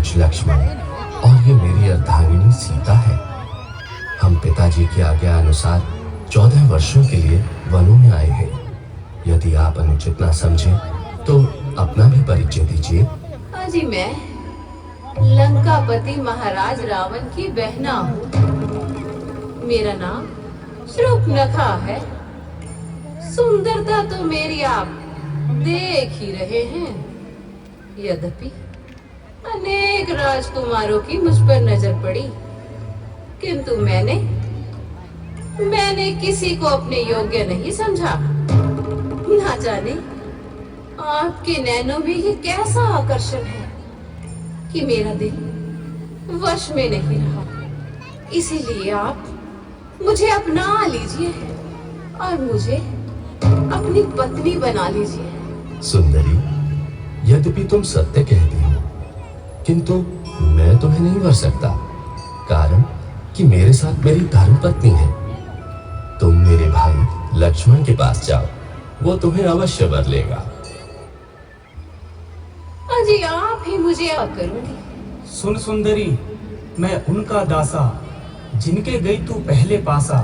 अनुज लक्ष्मण और ये मेरी अर्धांगिनी सीता है। हम पिताजी की आज्ञा अनुसार 14 वर्षों के लिए वनों में आए हैं। यदि आप अनुचित ना समझें तो अपना भी परिचय दीजिए। जी मैं लंकापति महाराज रावण की बहना हूँ। मेरा नाम शूर्पणखा है। सुंदरता तो मेरी आप देख ही रहे हैं। यद्यपि अनेक राजकुमारों की मुझ पर नजर पड़ी, किंतु मैंने किसी को अपने योग्य नहीं समझा। ना जाने आपके नैनों में ये कैसा आकर्षण है कि मेरा दिल वश में नहीं रहा। इसीलिए आप मुझे अपना लीजिए और मुझे अपनी पत्नी बना लीजिए। सुंदरी, यद्यपि तुम सत्य कहती हो, किंतु मैं तुम्हें नहीं वर सकता, कारण कि मेरे साथ मेरी धर्मपत्नी है। तुम मेरे भाई लक्ष्मण के पास जाओ, वो तुम्हें अवश्य वर लेगा। जी आप ही मुझे करूंगी। सुन सुंदरी, मैं उनका दासा जिनके गई तू पहले पासा।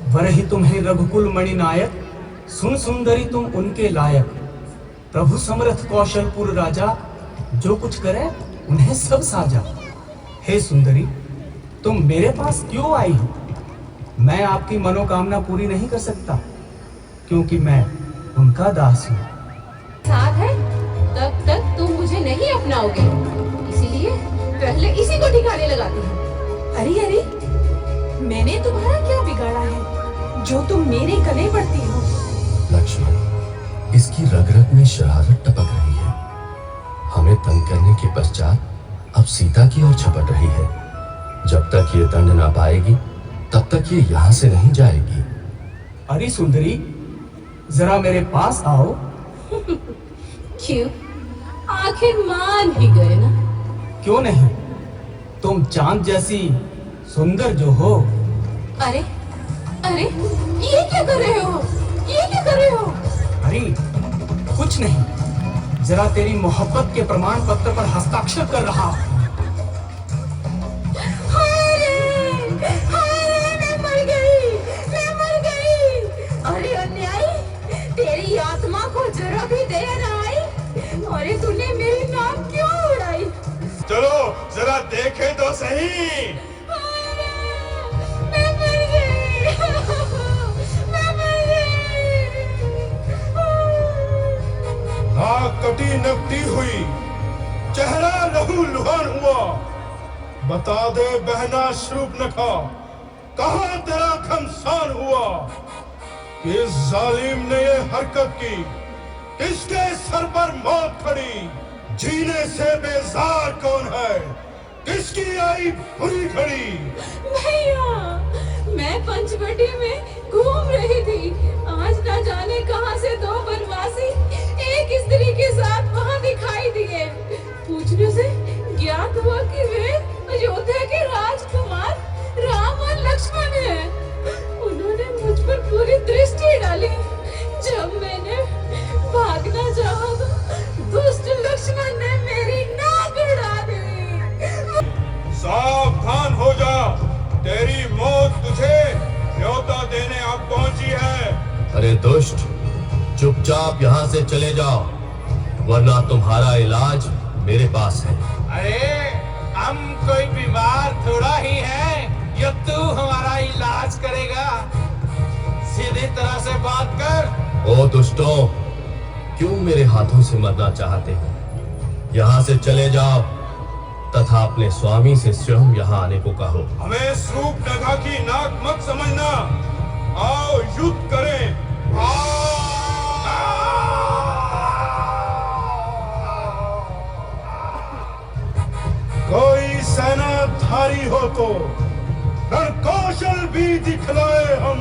वरहि तुम्हें रघुकुल मणि नायक, सुन सुंदरी तुम उनके लायक। प्रभु समर्थ कौशलपुर राजा, जो कुछ करे उन्हें सब साजा। हे सुंदरी, तुम मेरे पास क्यों आई हो? मैं आपकी मनोकामना पूरी नहीं कर सकता, क्योंकि मैं उनका दास हूँ। साथ है तब तक तुम मुझे नहीं अपनाओगे, इसीलिए पहले इसी को ठिकाने लगाती हूँ। अरे अरे, मैंने तुम्हारा क्या बिगाड़ा है जो तुम मेरे गले पड़ती हो? लक्ष्मण, इसकी रग रग में शरारत टपक रही है। हमें तंग करने के पश्चात अब सीता की ओर झपट रही है। जब तक ये दंड ना पाएगी तब तक ये यहाँ से नहीं जाएगी। अरे सुंदरी, जरा मेरे पास आओ। क्यों? आखिर मान ही गए ना? क्यों नहीं, तुम चांद जैसी सुंदर जो हो। अरे अरे, ये क्या कर रहे हो? ये क्या कर रहे हो? अरे कुछ नहीं, जरा तेरी मोहब्बत के प्रमाण पत्र पर हस्ताक्षर कर रहा हूं। मैं मर गई। अरे अन्यायी, तेरी आत्मा को जरा भी दया ना आई। अरे तूने मेरी नाक क्यों उड़ाई? चलो जरा देखे तो सही। मैं मर गई। मैं मर गई। नाक कटी नकटी हुई, चेहरा लहू लुहान हुआ। बता दे बहना शूर्पणखा, कहां तेरा घमसान हुआ? किस जालिम ने ये हरकत की? किसके सर पर मौत खड़ी? जीने से बेजार कौन है? किसकी आई बुरी घड़ी? भैया, मैं पंचवटी में घूम रही थी। आज ना जाने कहां से दो बनवासी एक स्त्री के साथ वहां दिखाई दिए। पूछने से ज्ञात हुआ कि वे अयोध्या के राजकुमार राम और लक्ष्मण हैं। उन्होंने मुझ पर पूरी दृष्टि डाली। जब मैंने भागना चाहा तो दुष्ट लक्ष्मण ने मेरी नाक उड़ा दी। सावधान हो जा, तेरी मौत तुझे न्योता देने अब पहुंची है। अरे दुष्ट, चुपचाप यहाँ से चले जाओ, वरना तुम्हारा इलाज मेरे पास है। अरे हम कोई बीमार थोड़ा ही है, ये तू हमारा इलाज करेगा? सीधी तरह से बात कर। ओ दुष्टों, क्यों मेरे हाथों से मरना चाहते हो? यहाँ से चले जाओ तथा अपने स्वामी से स्वयं यहाँ आने को कहो। हमें शूर्पणखा की नाक मत समझना। आओ युद्ध करें। कोई सेनाधारी हो तो रणकौशल भी दिखलाए हम।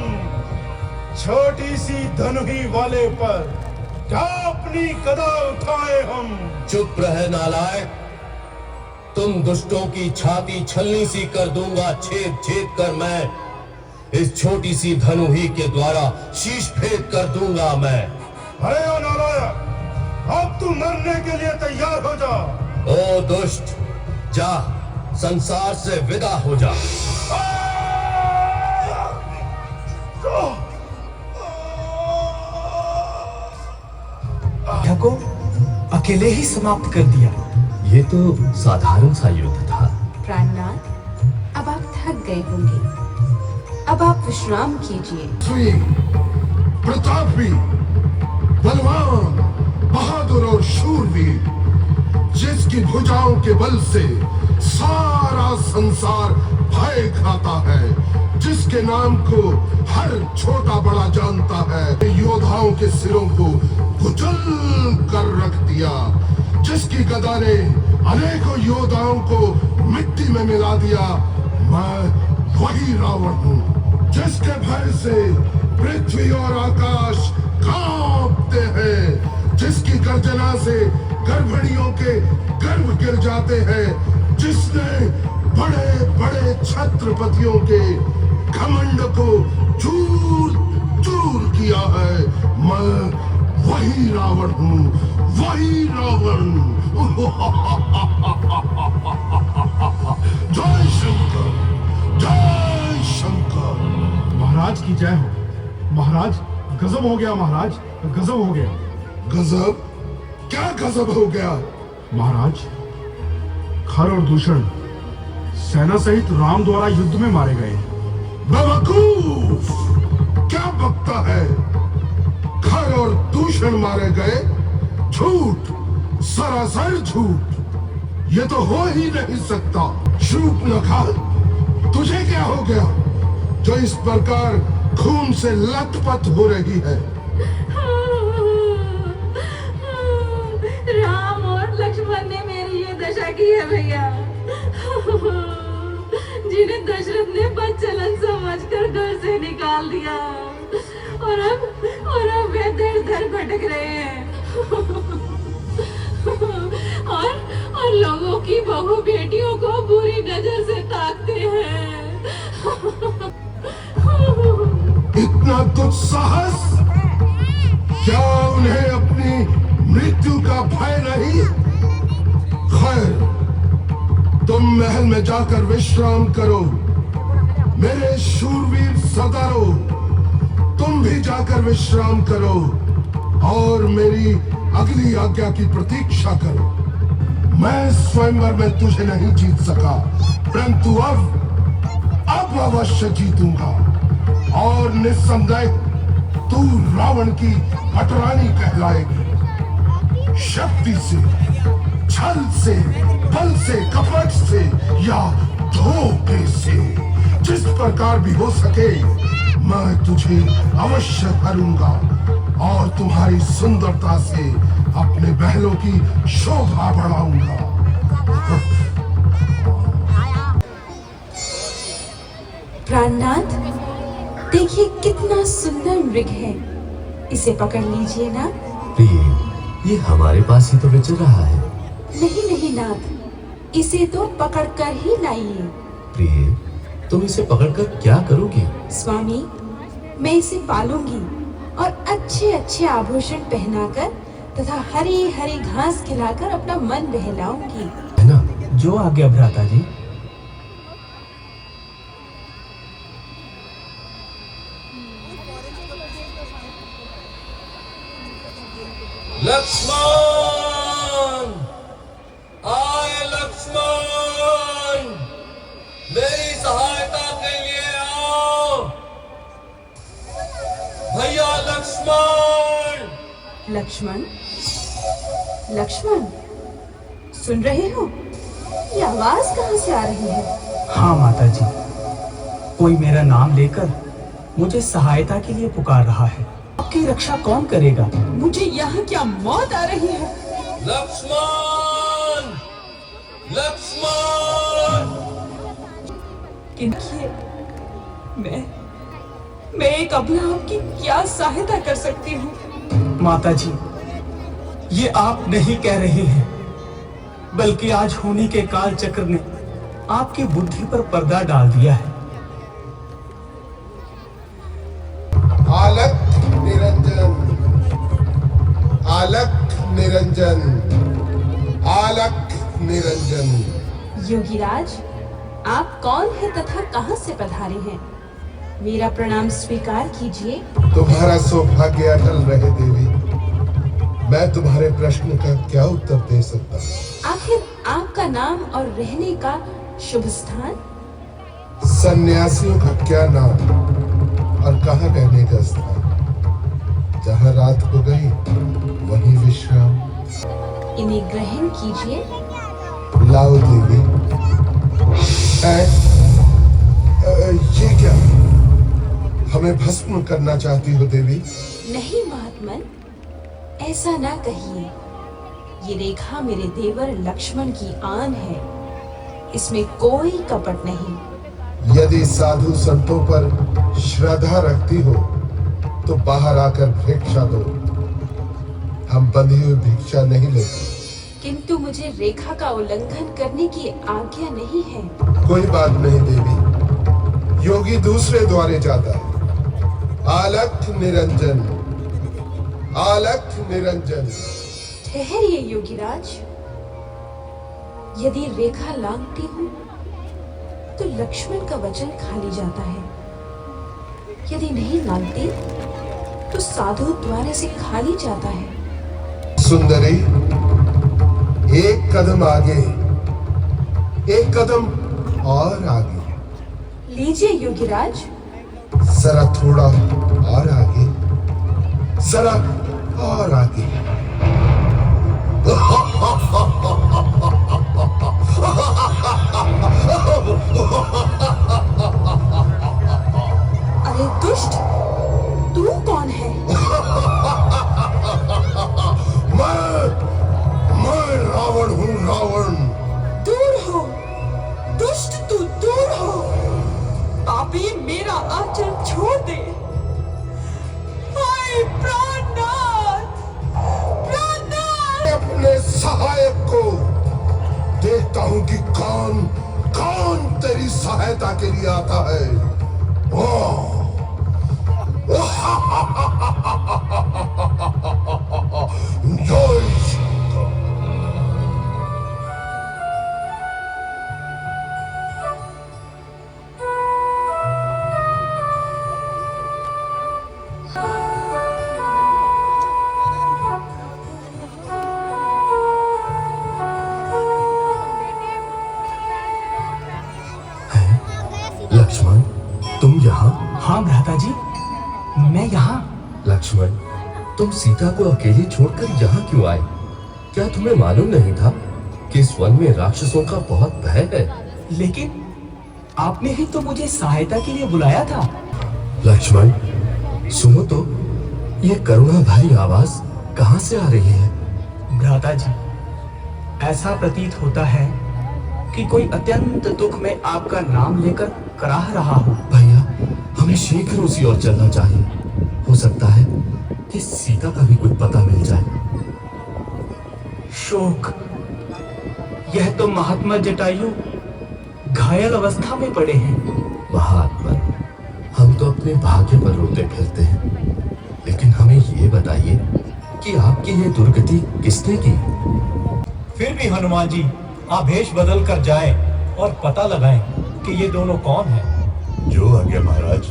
छोटी सी धनुही वाले पर क्या अपनी गदा उठाए हम। चुप रहे नालायक, तुम दुष्टों की छाती छलनी सी कर दूंगा। छेद छेद कर मैं इस छोटी सी धनुही के द्वारा शीश भेद कर दूंगा मैं। अरे नालायक, अब तू मरने के लिए तैयार हो जा। ओ दुष्ट, जा, संसार से विदा हो जा। को अकेले ही समाप्त कर दिया। ये तो साधारण सा युद्ध था। प्राणनाथ, अब आप थक गए होंगे, अब आप विश्राम कीजिए। श्री प्रतापी, बलवान, बहादुर और शूरवीर, जिसकी भुजाओं के बल से सारा संसार भय खाता है, जिसके नाम को हर छोटा बड़ा जानता है, योद्धाओं के सिरों को कुचल कर रख दिया, जिसकी गदा ने अनेकों योद्धाओं को मिट्टी में मिला दिया, मैं वही रावण हूँ, जिसके भय से पृथ्वी और आकाश कांपते हैं, जिसकी गर्जना से गर्भणियों के गर्भ गिर जाते हैं, जिसने बड़े बड़े छत्रपतियों के घमंड को चूर चूर किया है। मैं वही रावण हूँ, वही रावण। जय शंकर, जय शंकर। महाराज की जय हो। महाराज, गजब हो गया महाराज, गजब हो गया। गजब? क्या गजब हो गया? महाराज, खर और दूषण सेना सहित राम द्वारा युद्ध में मारे गए। बेवकूफ! क्या बकता है? खर और दूषण मारे गए? झूठ, सरासर झूठ। ये तो हो ही नहीं सकता। शूर्पणखा, तुझे क्या हो गया जो इस प्रकार खून से लथपथ हो रही है? राम और लक्ष्मण ने मेरी ये दशा की है भैया, जिन्हें दशरथ ने बदचलन समझकर घर से निकाल दिया, और अब वे दर दर भटक रहे हैं और लोगों की बहू बेटियों को बुरी नजर से ताकते हैं। इतना दुस्साहस! क्या उन्हें अपनी मृत्यु का भय नहीं? खैर, तुम महल में जाकर विश्राम करो। मेरे शूरवीर सरदारों, तुम भी जाकर विश्राम करो और मेरी अगली आज्ञा की प्रतीक्षा करो। मैं स्वयंवर में तुझे नहीं जीत सका, परंतु अब अवश्य जीतूंगा, और निस्संदेह तू रावण की हटरानी कहलाएगी। शक्ति से, छल से, बल से, कपट से या धोखे से, जिस प्रकार भी हो सके, मैं तुझे अवश्य हरूंगा और तुम्हारी सुंदरता से अपने महलों की शोभा बढ़ाऊंगा। प्राणनाथ, देखिए कितना सुंदर मृग है, इसे पकड़ लीजिए ना। प्रिय, ये हमारे पास ही तो विचर रहा है। नहीं नहीं नाथ, इसे तो पकड़कर ही लाइए। प्रिय, तुम इसे पकड़कर क्या करोगी? स्वामी, मैं इसे पालूंगी और अच्छे अच्छे आभूषण पहनाकर तथा हरी हरी घास खिलाकर अपना मन बहलाऊंगी। है ना? जो आज्ञा भ्राता जी। लक्ष्मण! आए लक्ष्मण! मेरी सहायता के लिए आओ! भैया लक्ष्मण! लक्ष्मण, लक्ष्मण, सुन रहे हो? ये आवाज कहाँ से आ रही है? हाँ माता जी, कोई मेरा नाम लेकर मुझे सहायता के लिए पुकार रहा है। आपकी रक्षा कौन करेगा? मुझे यहाँ क्या मौत आ रही है? लक्ष्मण! लक्ष्मण! किंतु मैं एक अबला आपकी क्या सहायता कर सकती हूँ? माता जी, ये आप नहीं कह रहे हैं, बल्कि आज होनी के काल चक्र ने आपकी बुद्धि पर पर्दा डाल दिया है। आलक निरंजन, आलक निरंजन, आलक निरंजन। योगीराज, आप कौन हैं तथा कहां से पधारे हैं? मेरा प्रणाम स्वीकार कीजिए। तुम्हारा सौभाग्य अटल रहे देवी। मैं तुम्हारे प्रश्न का क्या उत्तर दे सकता हूँ? आखिर आपका नाम और रहने का शुभ स्थान? सन्यासियों का क्या नाम और कहाँ रहने का स्थान? जहाँ रात हो गई वहीं विश्राम। इन्हें ग्रहण कीजिए। लाओ देवी। ये क्या? हमें भस्म करना चाहती हो देवी? नहीं महात्मन, ऐसा ना कहिए। ये रेखा मेरे देवर लक्ष्मण की आन है, इसमें कोई कपट नहीं। यदि साधु संतों पर श्रद्धा रखती हो तो बाहर आकर भिक्षा दो। हम बंधी हुई भिक्षा नहीं लेते। किंतु मुझे रेखा का उल्लंघन करने की आज्ञा नहीं है। कोई बात नहीं देवी, योगी दूसरे द्वारे जाता है। आलक्ष्य निरंजन, आलक्ष्य निरंजन। ठहरिए योगीराज, यदि रेखा लांघती हूँ तो लक्ष्मण का वचन खाली जाता है, यदि नहीं लांघती तो साधु द्वारे से खाली जाता है। सुंदरी, एक कदम आगे, एक कदम और आगे। लीजिए योगीराज। जरा थोड़ा और आगे, जरा और आगे। अरे दुष्ट, तू कौन है? मैं रावण हूँ, रावण। दूर हो दुष्ट, तू दूर हो। पापी, मेरा आंचल छोड़ दे। हाय प्राणनाथ, प्राणनाथ। अपने सहायक को देखता हूँ कि कौन कौन तेरी सहायता के लिए आता है। जय सीता। लक्ष्मण, तुम यहाँ? हाँ भ्राता जी, मैं यहाँ। लक्ष्मण, तुम सीता को अकेले छोड़कर यहाँ क्यों आए? क्या तुम्हें मालूम नहीं था कि इस वन में राक्षसों का बहुत भय है? लेकिन आपने ही तो मुझे सहायता के लिए बुलाया था। लक्ष्मण, सुनो तो, ये करुणा भरी आवाज कहाँ से आ रही है? भ्राता जी, ऐसा प्रतीत होता है कि कोई अत्यंत दुख में आपका नाम लेकर कराह रहा हो। भैया, हमें शीघ्र उसी ओर चलना चाहिए। हो सकता है कि सीता का भी कुछ पता मिल जाए। शोक, यह तो महात्मा जटायु घायल अवस्था में पड़े हैं। महात्मा, हम तो अपने भाग्य पर रोते फिरते हैं, लेकिन हमें ये बताइए कि आपकी ये दुर्गति किसने की? फिर भी हनुमान जी आवेश बदल कर जाएं और पता लगाएं कि ये दोनों कौन हैं। जो आज्ञा महाराज।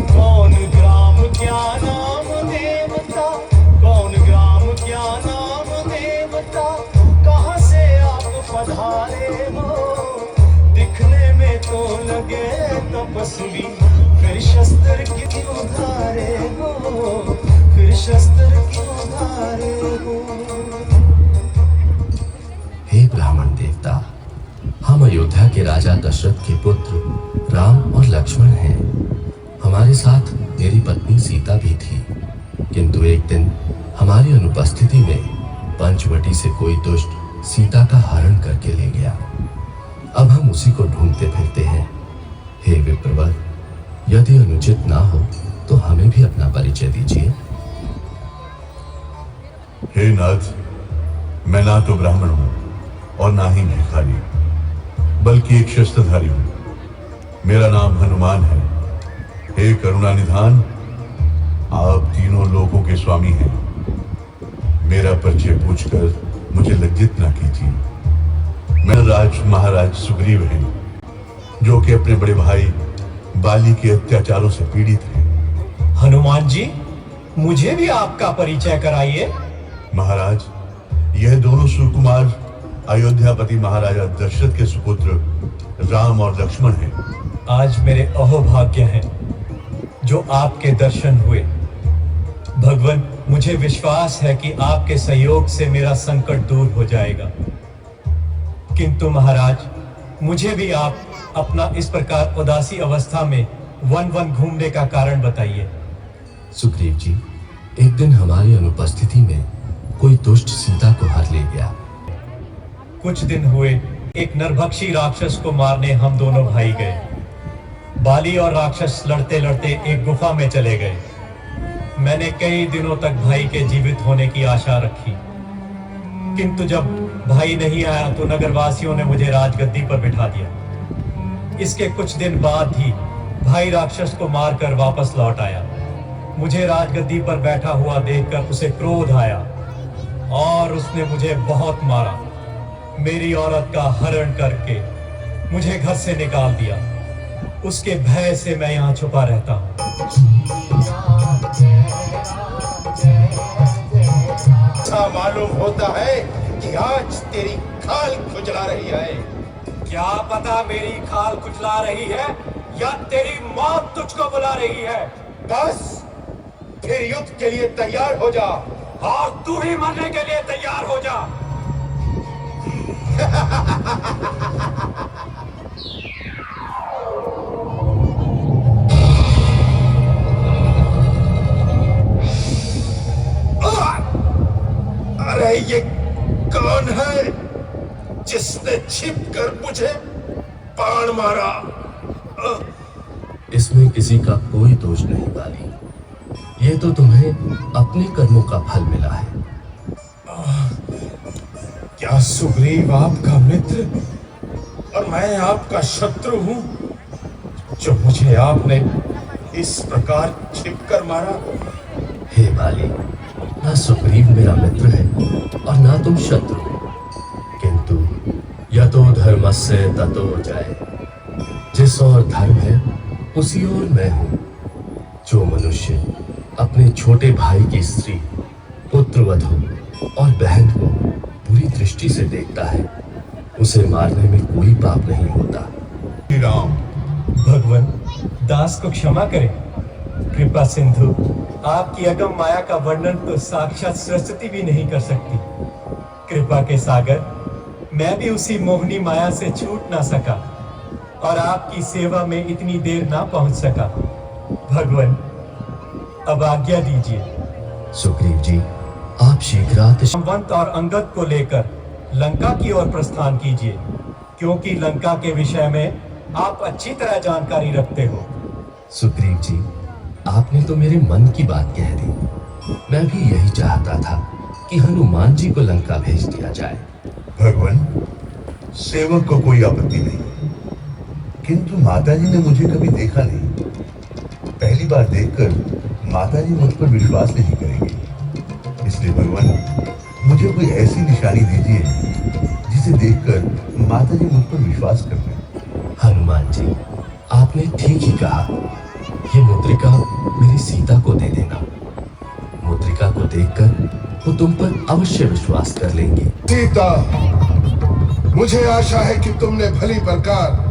कौन ग्राम क्या नाम देवता, कौन ग्राम क्या नाम देवता, कहाँ से आप पधारे हो, दिखने में तो लगे तपस्वी, फिर शस्त्र क्यों धारे हो, फिर शस्त्र क्यों धारे हो। हे ब्राह्मण देवता, हम अयोध्या के राजा दशरथ के पुत्र राम और लक्ष्मण हैं। हमारे साथ मेरी पत्नी सीता भी थी, किंतु एक दिन हमारी अनुपस्थिति में पंचवटी से कोई दुष्ट सीता का हरण करके ले गया। अब हम उसी को ढूंढते फिरते हैं। हे विप्रवर, यदि अनुचित ना हो तो हमें भी अपना परिचय दीजिए। हे नाथ, मैं ना तो ब्राह्मण हूँ और ना ही भिखारी, बल्कि एक शस्त्रधारी हूँ। मेरा नाम हनुमान है। हे करुणा निधान, आप तीनों लोकों के स्वामी हैं। मेरा परिचय पूछकर मुझे लज्जित ना कीजिए। मैं महाराज सुग्रीव हैं, जो कि अपने बड़े भाई बाली के अत्याचारों से पीड़ित हैं। हनुमान जी, मुझे भी आपका परिचय कराइए। महाराज, यह दोनों सुकुमार अयोध्यापति महाराजा दशरथ के सुपुत्र राम और लक्ष्मण हैं। आज मेरे अहोभाग्य हैं जो आपके दर्शन हुए। भगवान, मुझे विश्वास है कि आपके सहयोग से मेरा संकट दूर हो जाएगा। किंतु महाराज, मुझे भी आप अपना इस प्रकार उदासी अवस्था में वन वन घूमने का कारण बताइए। सुग्रीव जी, एक दिन हमारी अनुपस्थिति में कोई दुष्ट सीता को हर ले गया। कुछ दिन हुए एक नरभक्षी राक्षस को मारने हम दोनों भाई गए। बाली और राक्षस लड़ते लड़ते एक गुफा में चले गए। मैंने कई दिनों तक भाई के जीवित होने की आशा रखी, किंतु जब भाई नहीं आया तो नगरवासियों ने मुझे राजगद्दी पर बिठा दिया। इसके कुछ दिन बाद ही भाई राक्षस को मारकर वापस लौट आया। मुझे राजगद्दी पर बैठा हुआ देखकर उसे क्रोध आया और उसने मुझे बहुत मारा। मेरी औरत का हरण करके मुझे घर से निकाल दिया। उसके भय से मैं यहाँ छुपा रहता हूँ। ऐसा मालूम होता है कि आज तेरी खाल खुजला रही है। क्या पता मेरी खाल खुजला रही है या तेरी मौत तुझको बुला रही है। बस फिर युद्ध के लिए तैयार हो जा। और तू ही मरने के लिए तैयार हो जा। अरे ये कौन है जिसने छिपकर मुझे बाण मारा? इसमें किसी का कोई दोष नहीं बाली। ये तो तुम्हें अपने कर्मों का फल मिला है। क्या सुग्रीव आपका मित्र और मैं आपका शत्रु हूं, जो मुझे आपने इस प्रकार छिपकर मारा? हे बाली, ना सुग्रीव मेरा मित्र है और ना तुम शत्रु, किंतु यतो धर्मस्य ततो जाए। जिस और धर्म है उसी ओर मैं हूं। जो मनुष्य अपने छोटे भाई की स्त्री, पुत्रवधू और बहन को बुरी दृष्टि से देखता है, उसे मारने में कोई पाप नहीं होता। राम, भगवान, दास को क्षमा करें। कृपा सिंधु, आपकी अगम माया का वर्णन तो साक्षात सरस्वती भी नहीं कर सकती। कृपा के सागर, मैं भी उसी मोहनी माया से छूट ना सका और आपकी सेवा में इतनी देर ना पहुंच सका। भगवान, अब आज्ञा दीजिए। सुग्रीव जी, आप शीघ्राति संवंत और अंगद को लेकर लंका की ओर प्रस्थान कीजिए, क्योंकि लंका के विषय में आप अच्छी तरह जानकारी रखते हो। सुग्रीव जी, आपने तो मेरे मन की बात कह दी। मैं भी यही चाहता था कि हनुमान जी को लंका भेज दिया जाए। भगवान, सेवक को कोई आपत्ति नहीं, किंतु माताजी ने मुझे कभी देखा नहीं। पहली बार देखकर माताजी मुझ पर विश्वास नहीं करेंगे। इसलिए भगवान, मुझे कोई ऐसी निशानी दीजिए जिसे देखकर माताजी मुझ पर विश्वास कर लें। हनुमान जी, आपने ठीक ही कहा। ये मुद्रिका मेरी सीता को दे देना। मुद्रिका को देखकर वो तुम पर अवश्य विश्वास कर लेंगे। सीता, मुझे आशा है कि तुमने भली प्रकार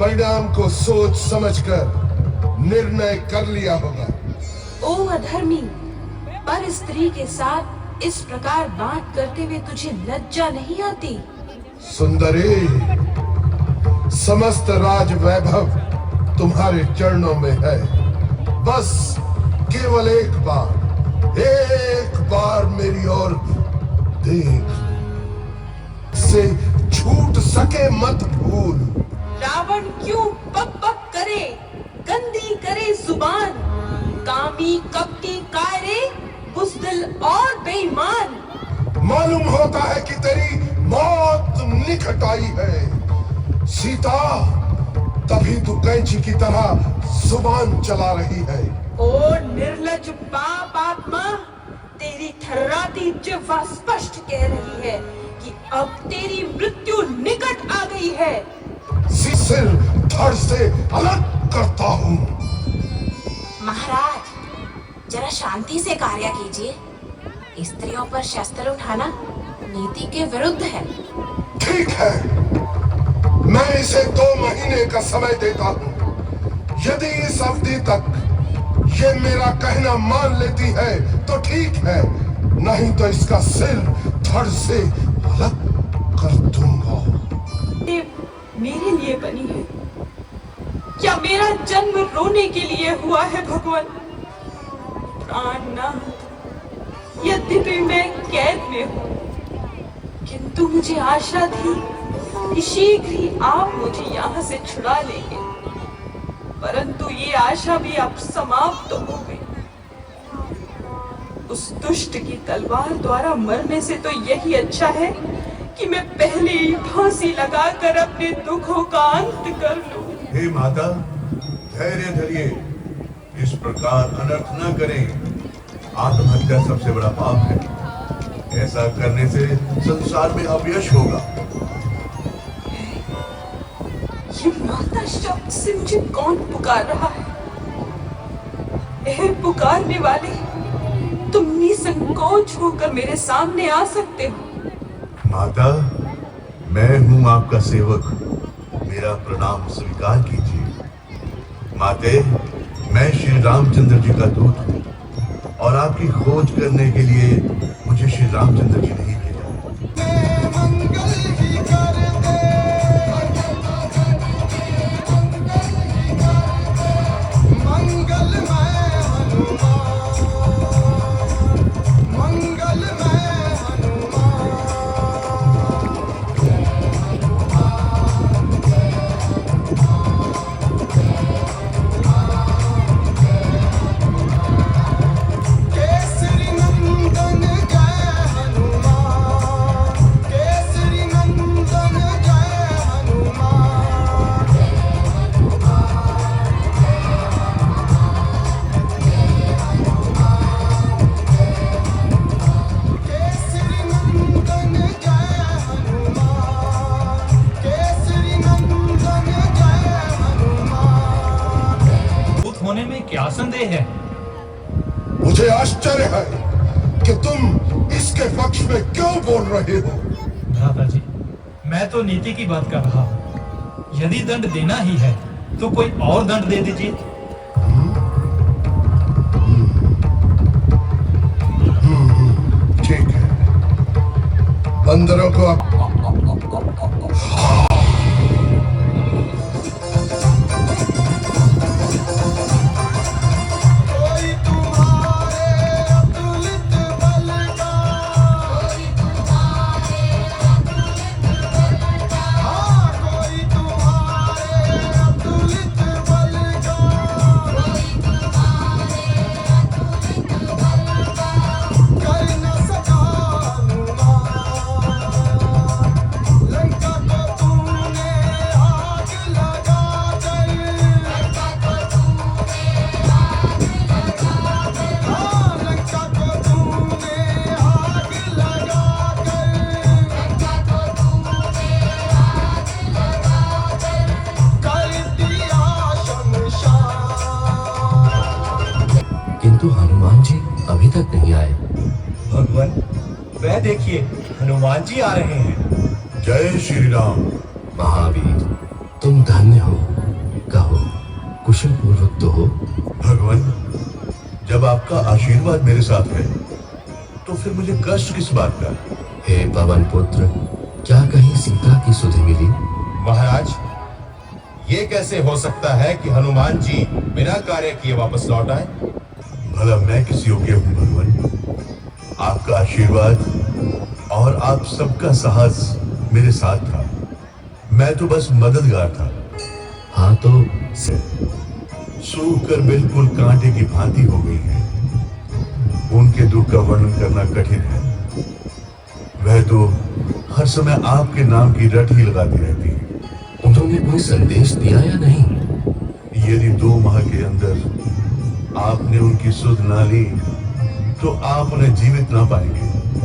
परिणाम को सोच समझकर निर्णय कर लिया होगा। ओ अधर्मी, पर स्त्री के साथ इस प्रकार बात करते हुए तुझे लज्जा नहीं आती? सुंदरी, समस्त राज वैभव तुम्हारे चरणों में है। बस केवल एक बार मेरी ओर देख, से छूट सके मत भूल। रावण क्यों बक बक करे, गंदी करे जुबान, कामी कपटी कायरे, बुज़दिल और बेईमान। मालूम होता है कि तेरी मौत निकट आई है। सीता, तभी तू कैंची की तरह जुबान चला रही है। ओ निर्लज पाप आत्मा, तेरी थर्राती तेरी जिह्वा स्पष्ट कह रही है कि अब तेरी मृत्यु निकट आ गई है। सिर धड़ से अलग करता हूँ। महाराज, जरा शांति से कार्य कीजिए। स्त्रियों पर शस्त्र उठाना नीति के विरुद्ध है। ठीक है, मैं इसे 2 महीने का समय देता हूँ। यदि इस अवधि तक ये मेरा कहना मान लेती है तो ठीक है, नहीं तो इसका सिर धड़ से अलग कर दूंगा। देव मेरे लिए बनी है। क्या मेरा जन्म रोने के लिए हुआ है भगवान? प्राणनाथ, यद्यपि मैं कैद में हूँ, किंतु मुझे आशा थी कि शीघ्र ही आप मुझे यहाँ से छुड़ा लेंगे, परंतु ये आशा भी अब समाप्त हो गई। उस दुष्ट की तलवार द्वारा मरने से तो यही अच्छा है कि मैं पहले ही फांसी लगाकर अपने दुखों का अंत कर लूं। हे माता, धैर्य धरिए, इस प्रकार अनर्थ न करें। आत्महत्या सबसे बड़ा पाप है। ऐसा करने से संसार में अपयश होगा। ये माता शब्द से मुझे कौन पुकार रहा है? पुकारने वाले, तुम निसंकोच होकर मेरे सामने आ सकते हो। माता, मैं हूं आपका सेवक, मेरा प्रणाम स्वीकार कीजिए। माते, मैं श्री रामचंद्र जी का दूत हूँ और आपकी खोज करने के लिए मुझे श्री रामचंद्र जी ने ही भेजा। होने में क्या संदेह है? मुझे आश्चर्य है कि तुम इसके पक्ष में क्यों बोल रहे हो। भ्राता जी, मैं तो नीति की बात कर रहा हूँ। यदि दंड देना ही है तो कोई और दंड दे दीजिए। ठीक है, बंदरों को हनुमान जी अभी तक नहीं आए। भगवान, वह देखिए, हनुमान जी आ रहे हैं। जय श्री राम। महावीर, तुम धन्य हो। कहो, कुशल पूर्वक तो हो? भगवान, जब आपका आशीर्वाद मेरे साथ है तो फिर मुझे कष्ट किस बात का? हे पवन पुत्र, क्या कहीं सीता की सुधि मिली? महाराज, ये कैसे हो सकता है कि हनुमान जी बिना कार्य किए वापस लौट आए? भला मैं किस योग्य हूँ भगवान? आपका आशीर्वाद और आप सबका साहस मेरे साथ था। मैं तो बस मददगार था। हाँ तो सूख कर बिल्कुल कांटे की भांति हो गई है। उनके दुख का वर्णन करना कठिन है। वह तो हर समय आपके नाम की रट ही लगाती रहती है। उन्होंने कोई संदेश दिया या नहीं? यदि 2 माह के अंदर आपने उनकी सुध ना ली तो आप उन्हें जीवित ना पाएंगे।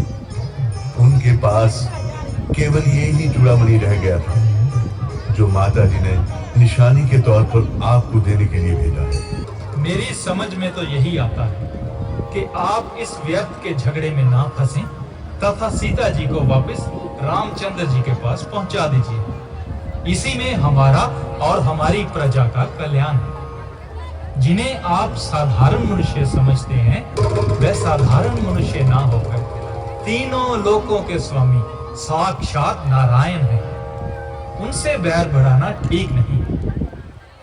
उनके पास केवल ये ही चूड़ामणि रह गया था जो माता जी ने निशानी के तौर पर आपको देने के लिए भेजा है। मेरी समझ में तो यही आता है कि आप इस व्यर्थ के झगड़े में ना फंसें तथा सीता जी को वापस रामचंद्र जी के पास पहुंचा दीजिए। इसी में हमारा और हमारी प्रजा का कल्याण है। जिन्हें आप साधारण मनुष्य समझते हैं वे साधारण मनुष्य ना होकर तीनों लोकों के स्वामी साक्षात नारायण हैं। उनसे बैर बढ़ाना ठीक नहीं।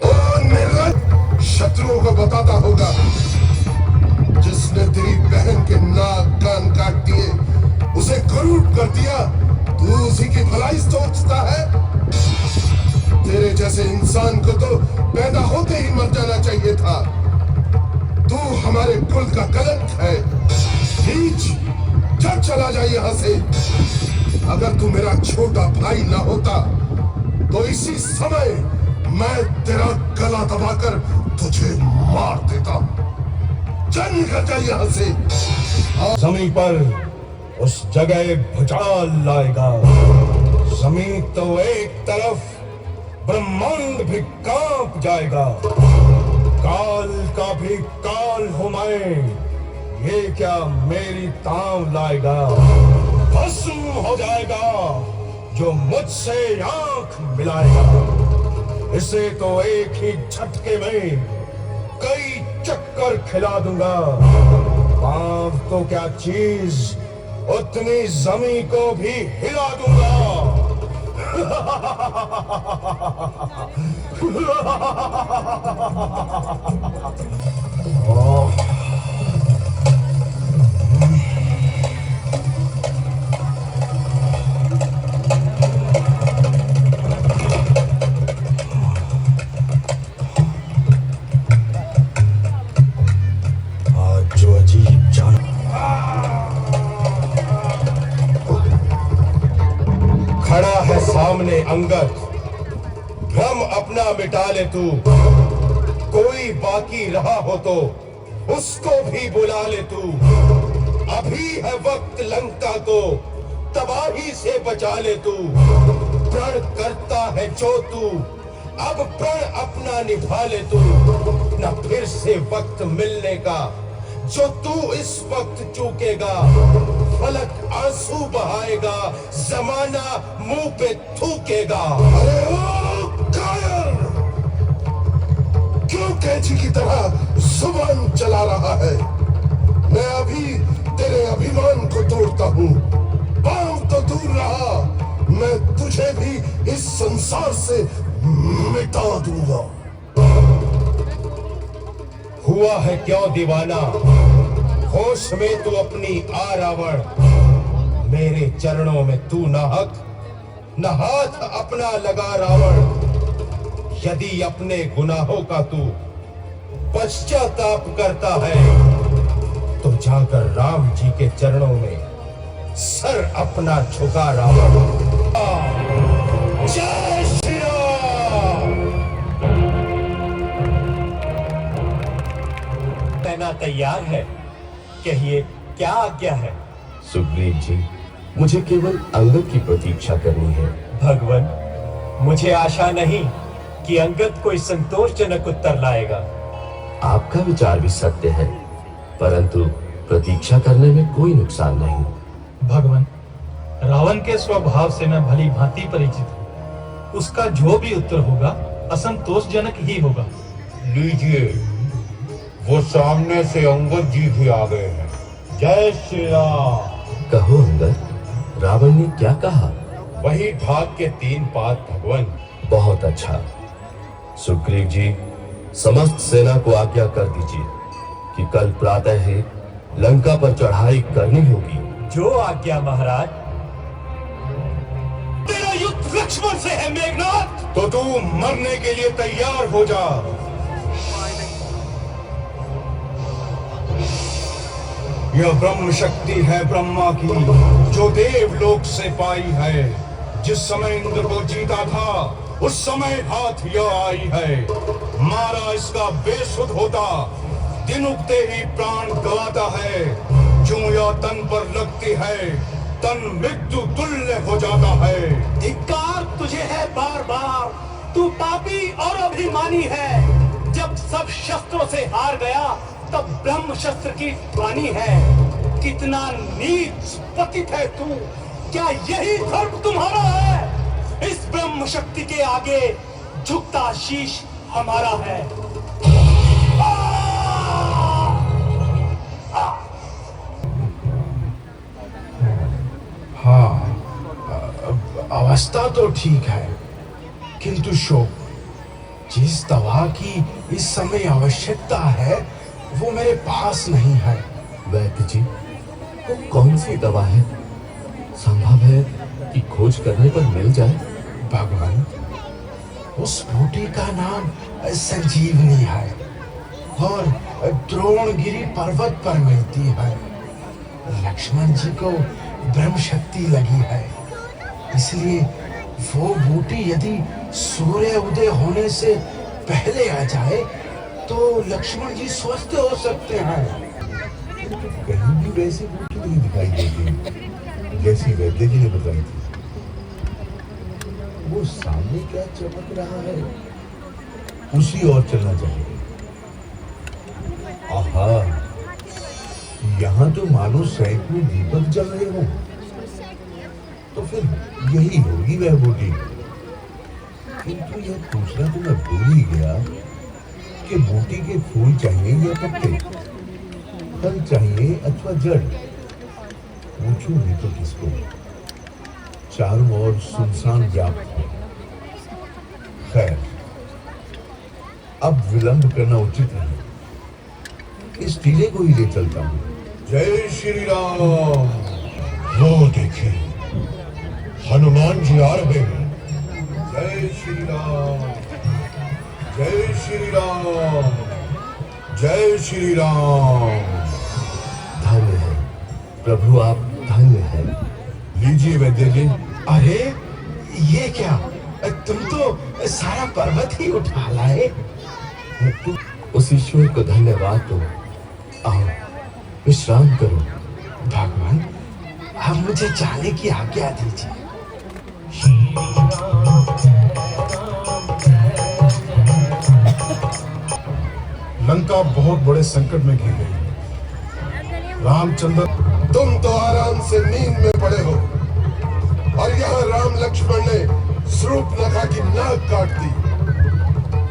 और मेरा शत्रुओं को बताता होगा, जिसने तेरी बहन के नाक कान काट दिए उसे क्रूर कर दिया, तू उसी की भलाई सोचता है। तेरे जैसे इंसान को तो पैदा होते ही मर जाना चाहिए था। तू हमारे कुल का कलंक है। नीच, चला जा यहाँ से। अगर तू मेरा छोटा भाई ना होता तो इसी समय मैं तेरा गला दबाकर तुझे मार देता। चल निकल जा यहाँ से। जमीन पर उस जगह भूचाल लाएगा। जमीन तो एक तरफ, ब्रह्मांड भी कांप जाएगा। काल का भी काल हूं मैं, ये क्या मेरी ताव लाएगा। भस्म हो जाएगा जो मुझसे आंख मिलाएगा। इसे तो एक ही झटके में कई चक्कर खिला दूंगा। पांव तो क्या चीज, उतनी जमी को भी हिला दूंगा। आज जो अजीब जान खड़ा है सामने अंगद, भ्रम अपना मिटा ले तू। कोई बाकी रहा हो तो उसको भी बुला ले तू। अभी है वक्त लंका को तबाही से बचा ले तू। प्रण करता है जो तू, अब प्रण अपना निभा ले तू। न फिर से वक्त मिलने का जो तू इस वक्त चूकेगा। फलक आंसू बहाएगा, जमाना मुंह पे थूकेगा। अरे ओ कायर, क्यों कैंची की तरह जुबान चला रहा है? मैं अभी तेरे अभिमान को तोड़ता हूँ। पांव तो दूर रहा, मैं तुझे भी इस संसार से मिटा दूंगा। हुआ है क्यों दीवाना, होश में तू अपनी आ रावण। मेरे चरणों में तू नाहक, न हाथ अपना लगा रावण। यदि अपने गुनाहों का तू पश्चाताप करता है तो जाकर राम जी के चरणों में सर अपना झुका रावण। जय श्री राम। सेना तैयार है, कहिए क्या आज्ञा है? सुग्रीव जी, मुझे केवल अंगद की प्रतीक्षा करनी है। भगवान, मुझे आशा नहीं कि अंगद कोई संतोषजनक उत्तर लाएगा। आपका विचार भी सत्य है, परंतु प्रतीक्षा करने में कोई नुकसान नहीं। भगवान, रावण के स्वभाव से मैं भली भांति परिचित हूँ। उसका जो भी उत्तर होगा असंतोषजनक ही होगा। लीजिए, वो सामने से अंगद जी भी आ गए हैं। जय श्री राम। कहो अंगद, रावण ने क्या कहा? वही भाग के 3 पात भगवान। बहुत अच्छा। सुग्रीव जी, समस्त सेना को आज्ञा कर दीजिए कि कल प्रातः ही लंका पर चढ़ाई करनी होगी। जो आज्ञा महाराज। तेरा युद्ध लक्ष्मण से है मेघनाथ, तो तू मरने के लिए तैयार हो जा। यह ब्रह्म शक्ति है ब्रह्मा की, जो देवलोक से पाई है। जिस समय इंद्र को जीता था उस समय हाथ यह आई है। मारा इसका बेसुध होता, दिन उगते ही प्राण गवाता है। जो यह तन पर लगती है तन मृत्यु तुल्य हो जाता है। धिक्कार तुझे है बार बार, तू पापी और अभिमानी है। जब सब शस्त्रों से हार गया तब ब्रह्म शस्त्र की वाणी है। कितना नीच पतित है तू, क्या यही धर्म तुम्हारा है? इस ब्रह्म शक्ति के आगे झुकता शीश हमारा है। हाँ, अवस्था तो ठीक है, किंतु शोक, जिस दवा की इस समय आवश्यकता है वो मेरे पास नहीं है। वैद्य जी, वो कौन सी दवा है? संभव है कि खोज करने पर मिल जाए। भगवान, उस बूटी का नाम संजीवनी है और द्रोणगिरी पर्वत पर मिलती है। लक्ष्मण जी को ब्रह्म शक्ति लगी है, इसलिए वो बूटी यदि सूर्य उदय होने से पहले आ जाए तो लक्ष्मण जी स्वस्थ हो सकते हैं। कहीं भी वैसी बूटी नहीं दिखाई देती जैसी वैद्य जी ने बताई थी। वो सामने क्या चमक रहा है, उसी और चलना चाहिए। आहा, यहाँ तो मानो सैकड़ों दीपक जल रहे हो। तो फिर यही होगी वह बूटी। किंतु यह पूछना तो मैं भूल ही गया कि बूटी के फूल चाहिए या पत्ते, फल चाहिए अथवा जड़। पूछूं भी तो किसको? चारों ओर सुनसान व्याप्त है। खैर, अब विलंब करना उचित नहीं। इस टीले को ही ले चलता हूँ। जय श्री राम। वो देखे, हनुमान जी आ रहे हैं। जय श्री राम, जय श्री राम, जय श्री राम। धन्य है प्रभु, आप धन्य है। लीजिए वैद्य जी। अरे ये क्या, तुम तो सारा पर्वत ही उठा लाए। उस ईश्वर को धन्यवाद दो। आओ विश्राम करो। भगवान, अब मुझे जाने की आज्ञा दीजिए। लंका बहुत बड़े संकट में घिर गई। रामचंद्र, तुम तो आराम से नींद में पड़े हो और यहाँ राम लक्ष्मण ने शूर्पणखा की नाक काट दी।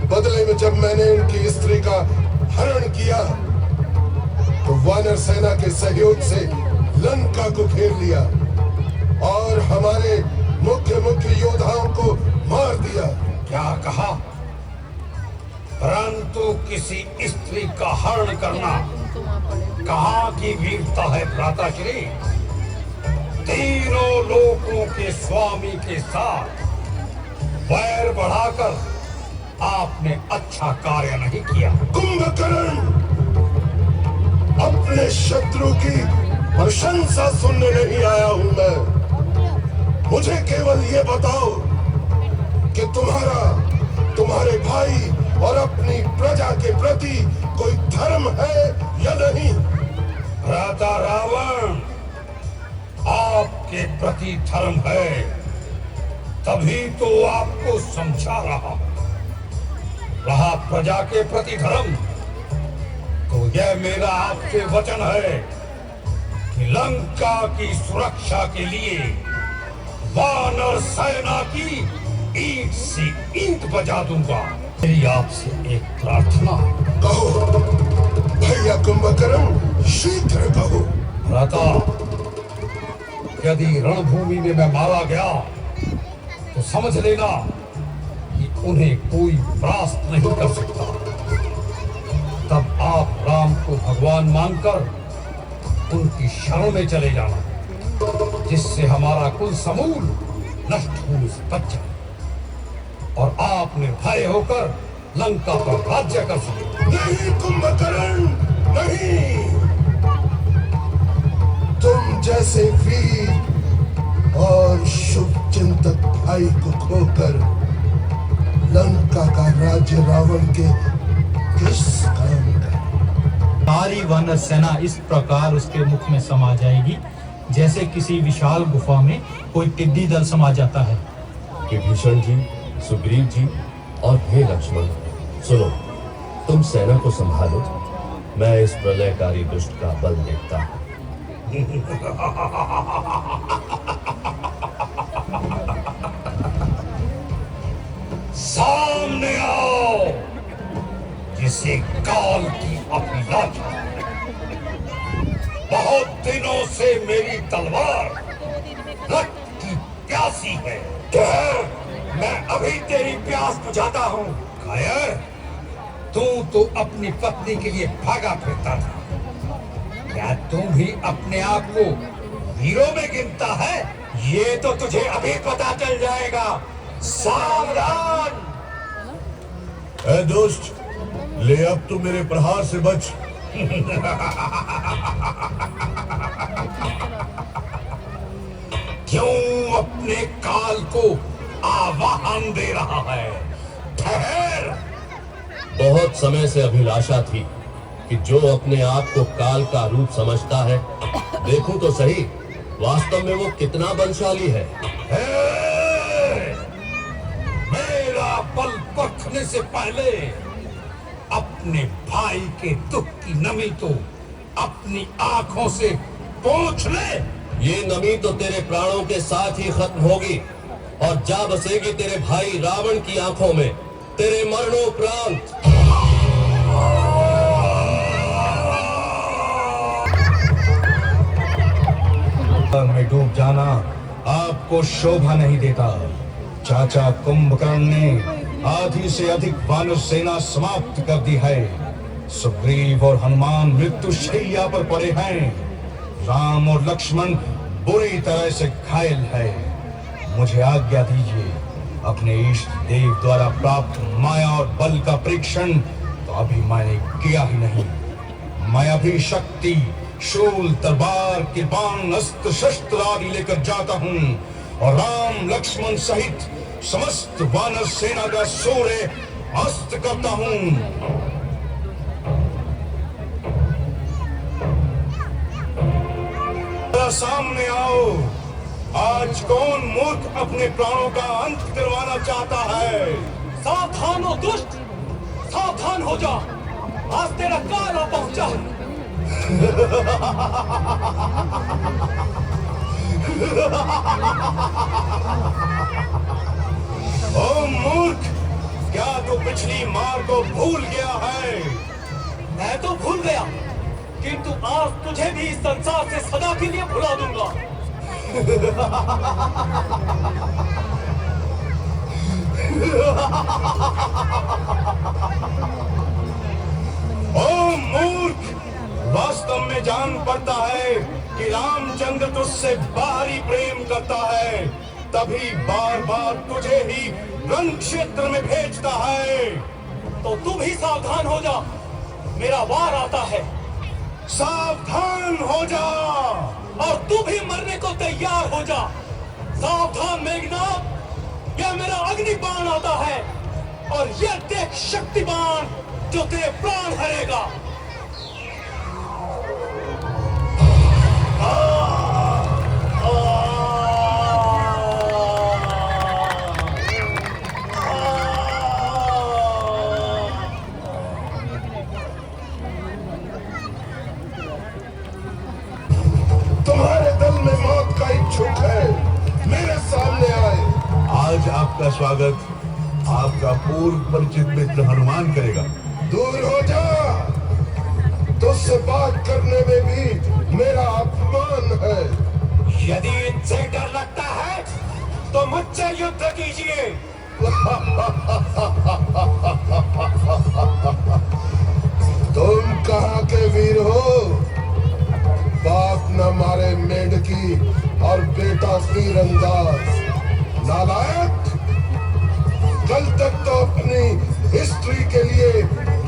बदले में जब मैंने उनकी स्त्री का हरण किया तो वानर सेना के सहयोग से लंका को घेर लिया और हमारे मुख्य मुख्य योद्धाओं को मार दिया। क्या कहा? परंतु किसी स्त्री का हरण करना कहाँ की वीरता है भ्राताश्री? तीनों लोकों के स्वामी के साथ वैर बढ़ाकर आपने अच्छा कार्य नहीं किया। कुंभकर्ण, अपने शत्रु की प्रशंसा सुनने नहीं आया हूं मैं। मुझे केवल ये बताओ कि तुम्हारे भाई और अपनी प्रजा के प्रति कोई धर्म है या नहीं? भ्राता रावण, आपके प्रति धर्म है, तभी तो आपको समझा रहा प्रजा के प्रति धर्म, तो यह मेरा आपसे वचन है कि लंका की सुरक्षा के लिए वानर सेना की ईंट से ईंट बजा दूंगा। मेरी आपसे एक प्रार्थना। कहो भैया कुंभकर्ण, शीघ्र कहो। भ्राता, यदि रणभूमि में मैं मारा गया तो समझ लेना कि उन्हें कोई परास्त नहीं कर सकता। तब आप राम को भगवान मानकर उनकी शरण में चले जाना, जिससे हमारा कुल समूल नष्ट होने से बच जाए और आप निर्भय होकर लंका पर राज्य कर सके। नहीं कुंभकर्ण, नहीं। तुम जैसे वीर और शुभ चिंतक भाई को खोकर लंका का राज्य रावण के किस काम का? सारी वानर सेना इस प्रकार उसके मुख में समा जाएगी जैसे किसी विशाल गुफा में कोई टिड्डी दल समा जाता है। विभीषण जी, सुग्रीव जी और हे लक्ष्मण, सुनो, तुम सेना को संभालो, मैं इस प्रलयकारी दुष्ट का बल देखता हूं। सामने आओ, जिसे काल की अभिलाषा है। बहुत दिनों से मेरी तलवार रक्त की प्यासी है। ठहर, मैं अभी तेरी प्यास बुझाता हूँ। कायर, तू तो अपनी पत्नी के लिए भागा फिरता था, क्या तू भी अपने आप को हीरो में गिनता है? ये तो तुझे अभी पता चल जाएगा। सावधान! ए दुष्ट, ले अब तू मेरे प्रहार से बच। क्यों अपने काल को आवाहन दे रहा है? ठहर! बहुत समय से अभिलाषा थी कि जो अपने आप को काल का रूप समझता है, देखूं तो सही वास्तव में वो कितना बलशाली है। मेरा बल परखने से पहले अपने भाई के दुख की नमी तो अपनी आंखों से पोंछ ले। ये नमी तो तेरे प्राणों के साथ ही खत्म होगी और जा बसेगी तेरे भाई रावण की आंखों में, तेरे मरणोपरांत। में डूब जाना आपको शोभा नहीं देता। चाचा कुंभकर्ण ने आधी से अधिक वानर सेना समाप्त कर दी है। सुग्रीव और हनुमान मृत्यु शैया पर पड़े हैं। राम और लक्ष्मण बुरी तरह से घायल है। मुझे आज्ञा दीजिए, अपने इष्ट देव द्वारा प्राप्त माया और बल का परीक्षण तो अभी मैंने किया ही नहीं। मैं अभी शक्ति, शूल, तलवार, कृपाण, अस्त्र शस्त्र आदि लेकर जाता हूँ और राम लक्ष्मण सहित समस्त वानर सेना का सूर्य अस्त करता हूँ। सामने आओ, आज कौन मूर्ख अपने प्राणों का अंत करवाना चाहता है? सावधान हो दुष्ट, सावधान हो जा, आज तेरा काल आ पहुंचा। ओ मूर्ख, क्या तू पिछली मार को भूल गया है? मैं तो भूल गया, किंतु आज तुझे भी इस संसार से सदा के लिए भुला दूंगा। ओ मूर्ख, वास्तव में जान पड़ता है कि रामचंद्र तुझसे बाहरी प्रेम करता है, तभी बार बार तुझे ही रण क्षेत्र में भेजता है। तो तू भी सावधान हो जा, मेरा वार आता है। सावधान हो जा, और तू भी मरने को तैयार हो जा। सावधान मेघनाद, यह मेरा अग्निबाण आता है और यह देख शक्तिबाण जो तेरे प्राण हरेगा। तुम्हारे दल में मौत का इच्छुक है, मेरे सामने आए। आज आपका स्वागत आपका पूर्व परिचित मित्र हनुमान करेगा। दूर हो जा, तुझसे बात करने में भी मेरा अपमान है। यदि इनसे डर लगता है तो मुझसे युद्ध कीजिए। तुम कहाँ के वीर हो? बाप न मारे मेंढकी और बेटा तीरंदाज। नालायक, कल तक तो अपनी हिस्ट्री के लिए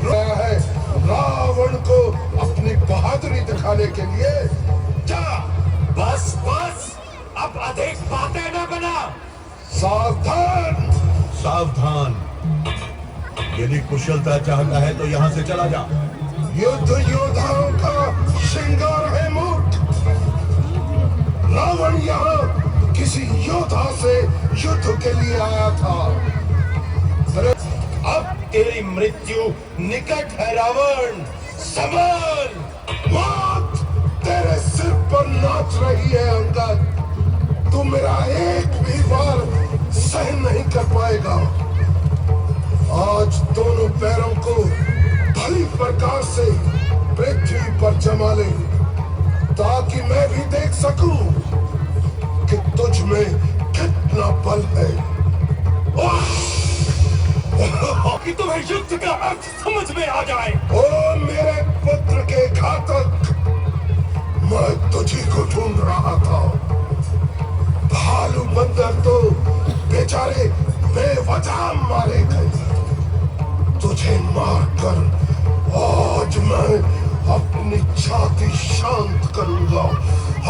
रोया है, रावण को अपनी बहादुरी दिखाने के लिए। जा, बस बस, अब अधिक बातें न बना। सावधान! सावधान, यदि कुशलता चाहता है तो यहाँ से चला जा। युद्ध योद्धाओं का श्रृंगार है मूर्ख। तेरी मृत्यु निकट है रावण। संभल। मौत तेरे सिर पर नाच रही है अंगद। तू मेरा एक भी बार सहन नहीं कर पाएगा। आज दोनों पैरों को भली प्रकार से पृथ्वी पर जमा ले, ताकि मैं भी देख सकूं कि तुझ में कितना बल है। कि तुम्हें युद्ध का अर्थ समझ में आ जाए। ओ मेरे पुत्र के घातक, मैं तुझी को ढूंढ रहा था। भालू बंदर तो बेचारे बेवजह मारे गए। तुझे मारकर आज मैं अपनी छाती शांत करूंगा।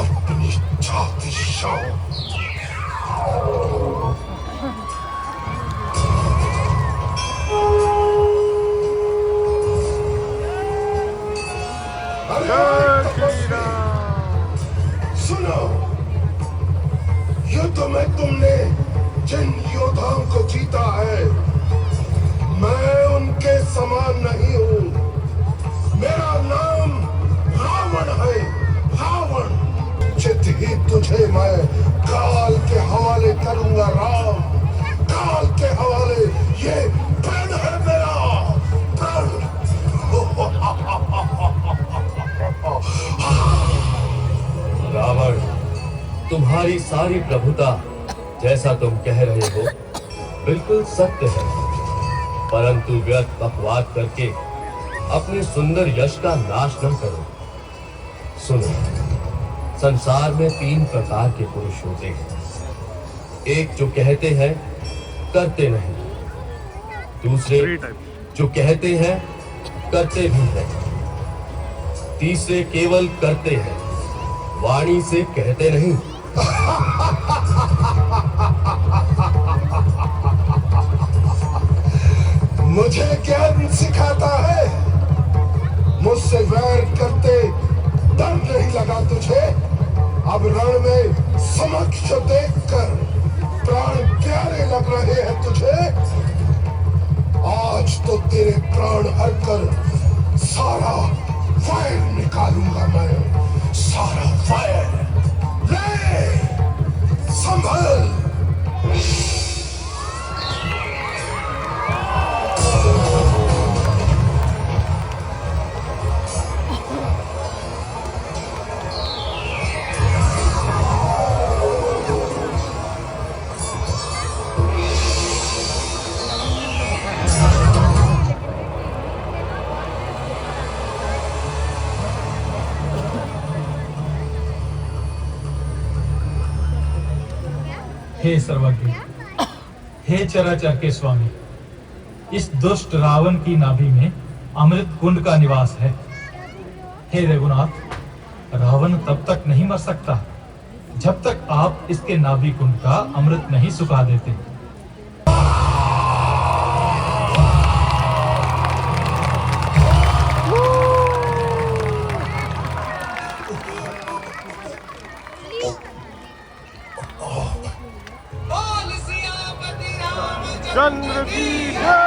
अपनी छाती शांत। सुनो, युद्ध में तुमने जिन योद्धाओं को जीता है, मैं उनके समान नहीं हूं। मेरा नाम रावण है, रावण। चित ही तुझे मैं काल के हवाले करूंगा राम। काल के हवाले। ये प्रण है मेरा, प्रण। रावण, तुम्हारी सारी प्रभुता जैसा तुम कह रहे हो बिल्कुल सत्य है, परंतु व्यर्थ बकवाद करके अपने सुंदर यश का नाश न करो। सुनो, संसार में 3 प्रकार के पुरुष होते हैं। एक जो कहते हैं करते नहीं, दूसरे जो कहते हैं करते भी हैं, तीसरे केवल करते हैं, वाणी से कहते नहीं। मुझे ज्ञान सिखाता है। मुझसे वैर करते डर नहीं लगा तुझे। अब रण में समक्ष देखकर प्राण प्यारे लग रहे हैं तुझे। आज तो तेरे प्राण हरकर सारा फायर निकालूंगा मैं। सारा फायर। ले, संभल। हे सर्वज्ञ, हे चराचर के स्वामी, इस दुष्ट रावण की नाभि में अमृत कुंड का निवास है। हे रघुनाथ, रावण तब तक नहीं मर सकता जब तक आप इसके नाभि कुंड का अमृत नहीं सुखा देते। चंद्र की जय।